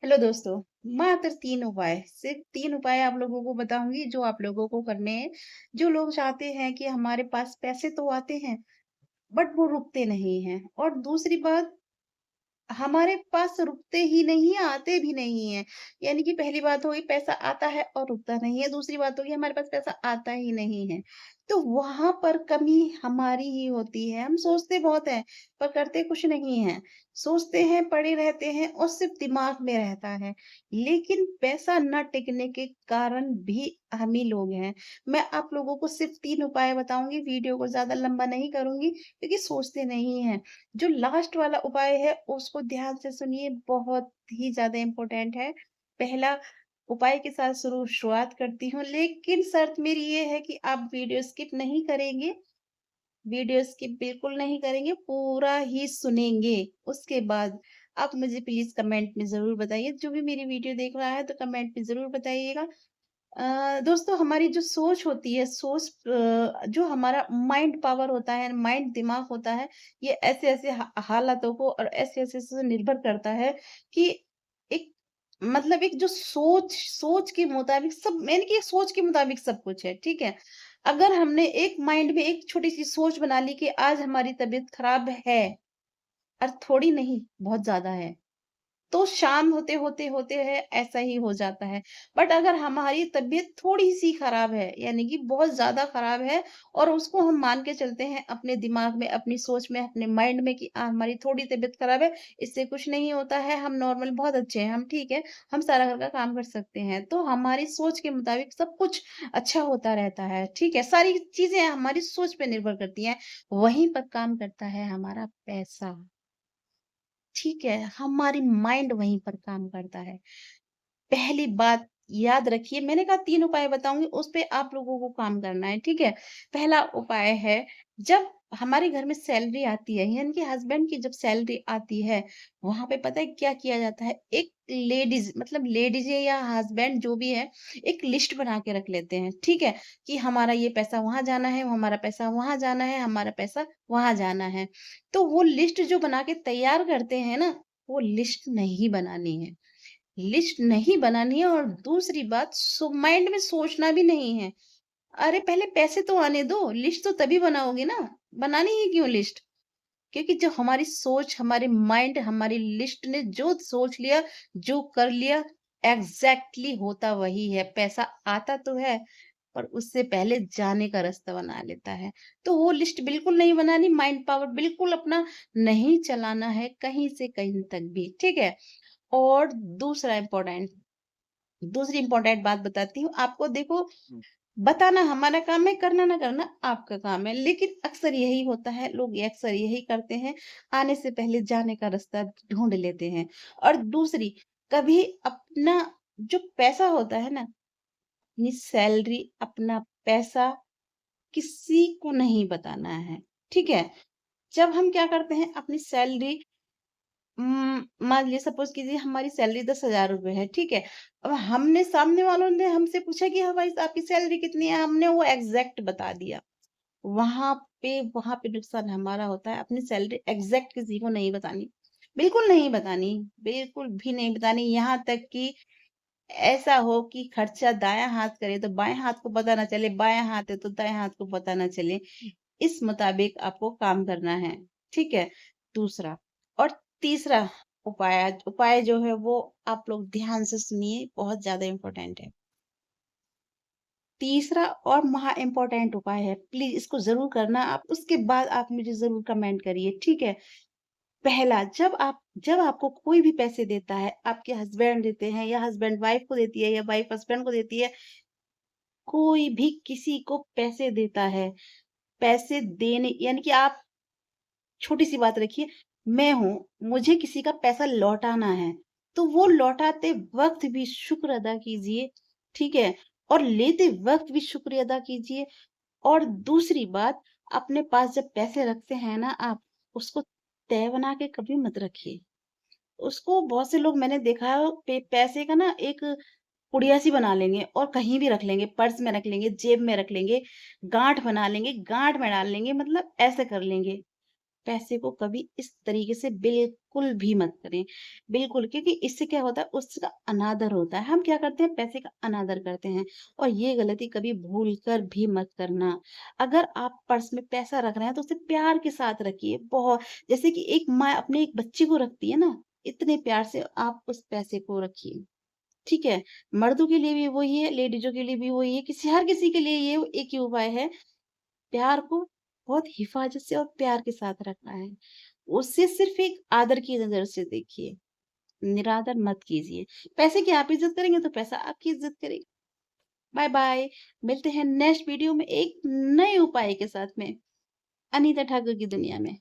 Hello दोस्तों। मात्र 3 उपाय, सिर्फ 3 उपाय आप लोगों को बताऊँगी जो आप लोगों को करने हैं। जो लोग चाहते हैं कि हमारे पास पैसे तो आते हैं, बट वो रुकते नहीं हैं। और दूसरी बात, हमारे पास रुकते ही नहीं हैं, आते भी नहीं हैं। यानी कि पहली बात हो गई पैसा आता है और रुकता नहीं है, दूसरी बात हो गई हमारे पास पैसा आता ही नहीं है। तो वहाँ पर कमी हमारी ही होती है। हम सोचते बहुत हैं, पर करते कुछ नहीं हैं। सोचते हैं, पड़े रहते हैं और सिर्फ़ दिमाग में रहता है। लेकिन पैसा ना टिकने के कारण भी हम ही लोग हैं। मैं आप लोगों को सिर्फ़ 3 उपाय बताऊँगी, वीडियो को ज़्यादा लंबा नहीं करूँगी क्योंकि सोचते नहीं हैं। जो लास्ट वाला उपाय है उसको ध्यान से सुनिए, बहुत ही ज़्यादा इम्पोर्टेंट है। पहला उपाय के साथ शुरुआत करती हूँ, लेकिन शर्त मेरी ये है कि आप वीडियो स्किप नहीं करेंगे, वीडियो स्किप बिल्कुल नहीं करेंगे, पूरा ही सुनेंगे। उसके बाद आप मुझे प्लीज़ कमेंट में ज़रूर बताइए, जो भी मेरी वीडियो देख रहा है तो कमेंट में ज़रूर बताइएगा। दोस्तों, हमारी जो सोच होती है, जो हमारा माइंड पावर होता है, माइंड दिमाग होता है, ये ऐसे-ऐसे हालातों को और ऐसे-ऐसे से निर्भर करता है कि एक मतलब एक जो सोच सोच के मुताबिक सब, यानी कि सोच के मुताबिक सब कुछ है, ठीक है? अगर हमने एक माइंड में एक छोटी-सी सोच बना ली कि आज हमारी तबीयत खराब है, और थोड़ी नहीं, बहुत ज़्यादा है। तो शाम होते है ऐसा ही हो जाता है। बट अगर हमारी तबीयत थोड़ी-सी खराब है, यानी कि बहुत ज़्यादा खराब है और उसको हम मान के चलते हैं अपने दिमाग में, अपनी सोच में, अपने माइंड में कि हमारी थोड़ी तबीयत खराब है, इससे कुछ नहीं होता है, हम नॉर्मल बहुत अच्छे हैं, हम ठीक है, हम सारा घर का काम कर सकते हैं। तो हमारी सोच के मुताबिक सब कुछ अच्छा होता रहता है, ठीक है? सारी चीज़ें हमारी सोच पे निर्भर करती हैं। वहीं पर काम करता है हमारा पैसा। ठीक है, हमारी माइंड वहीं पर काम करता है। पहली बात याद रखिए, मैंने कहा 3 उपाय बताऊँगी, उस पे आप लोगों को काम करना है, ठीक है? पहला उपाय है, जब हमारे घर में सैलरी आती है, यानी कि हस्बैंड की जब सैलरी आती है, वहाँ पे पता है क्या किया जाता है? एक लेडीज़, मतलब लेडीज़ या हस्बैंड जो भी है, एक लिस्ट बना के रख लेते हैं, ठीक है? कि हमारा ये पैसा वहाँ जाना है, हमारा पैसा वहाँ जाना है, हमारा पैसा वहाँ जाना है। तो वो लिस्ट जो बना के तैयार करते हैं ना, वो लिस्ट नहीं बनानी है। लिस्ट नहीं बनानी है, और दूसरी बात, माइंड में सोचना भी नहीं है। अरे पहले पैसे तो आने दो, लिस्ट तो तभी बनाओगे ना। बनानी ही क्यों लिस्ट? क्योंकि जो हमारी सोच, हमारे माइंड, हमारी लिस्ट ने जो सोच लिया, जो कर लिया, एग्जैक्टली होता वही है। पैसा आता तो है, पर उससे पहले जाने का रास्ता बना लेता है। तो वो लिस्ट बिल्कुल नहीं बनानी, माइंड पावर बिल्कुल अपना नहीं चलाना है कहीं से कहीं तक भी, ठीक है? और दूसरी इम्पोर्टेंट बात बताती हूँ आपको। देखो, बताना हमारा काम है, करना ना करना आपका काम है। लेकिन अक्सर यही होता है, लोग ये अक्सर यही करते हैं, आने से पहले जाने का रास्ता ढूँढ लेते हैं। और दूसरी, कभी अपना जो पैसा होता है ना, अपनी सैलरी, अपना पैसा किसी को नहीं बताना है, ठीक है? जब हम क्या करते हैं, अपनी सैलरी, मान लीजिए सपोज़ कीजिए हमारी सैलरी 10,000 रुपए है, ठीक है? अब हमने, सामने वालों ने हमसे पूछा कि हाँ भाई, आपकी सैलरी कितनी है? हमने वो एग्ज़ैक्ट बता दिया। वहाँ पे नुकसान हमारा होता है। अपनी सैलरी एग्ज़ैक्ट किसी को नहीं बतानी। बिल्कुल नहीं बतानी, बिल्कुल भी नहीं बतानी। यहाँ तक कि ऐसा हो कि खर्चा दायाँ हाथ करे तो बाएँ हाथ को पता ना चले, बायाँ हाथ है तो दाएँ हाथ को पता ना चले। इस मुताबिक आपको काम करना है, ठीक है? दूसरा और तीसरा उपाय उपाय जो है वो आप लोग ध्यान से सुनिए, बहुत ज़्यादा इम्पोर्टेंट है। तीसरा और महा इम्पोर्टेंट उपाय है, प्लीज़ इसको ज़रूर करना आप, उसके बाद आप मुझे ज़रूर कमेंट करिए, ठीक है? पहला, जब आपको कोई भी पैसे देता है, आपके हस्बैंड देते हैं या हस्बैंड वाइफ को देती है या वाइफ हस्बैंड को देती है, कोई भी किसी को पैसे देता है, पैसे देने, यानी कि आप छोटी-सी बात रखिए, मैं हूँ, मुझे किसी का पैसा लौटाना है, तो वो लौटाते वक़्त भी शुक्र अदा कीजिए, ठीक है? और लेते वक़्त भी शुक्रिया अदा कीजिए। और दूसरी बात, अपने पास जब पैसे रखते हैं ना आप, उसको तय बना के कभी मत रखिए। उसको बहुत से लोग मैंने देखा है, पैसे का ना एक पुड़िया-सी बना लेंगे और कहीं भी रख लेंगे, पर्स में रख लेंगे, जेब में रख लेंगे, गाँठ बना लेंगे, गाँठ में डाल लेंगे, मतलब ऐसे कर लेंगे। पैसे को कभी इस तरीके से बिल्कुल भी मत करें। बिल्कुल, क्योंकि इससे क्या होता है, उसका अनादर होता है। हम क्या करते हैं, पैसे का अनादर करते हैं और ये गलती कभी भूल कर भी मत करना। अगर आप पर्स में पैसा रख रहे हैं तो उसे प्यार के साथ रखिए। बहुत जैसे कि एक माँ अपने एक बच्चे को रखती है ना, इतने प्यार से आप उस पैसे को रखिए। ठीक है? मर्दों के लिए भी वही है, लेडीज़ों के लिए भी वही है, हर किसी के लिए ये एक ही उपाय है, प्यार को बहुत हिफ़ाज़त से और प्यार के साथ रखना है। उसे सिर्फ़ एक आदर की नज़र से देखिए, निरादर मत कीजिए। पैसे की आप इज़्ज़त करेंगे तो पैसा आपकी इज़्ज़त करेगा। बाय-बाय, मिलते हैं नेक्स्ट वीडियो में एक नए उपाय के साथ में, अनीता ठाकुर की दुनिया में।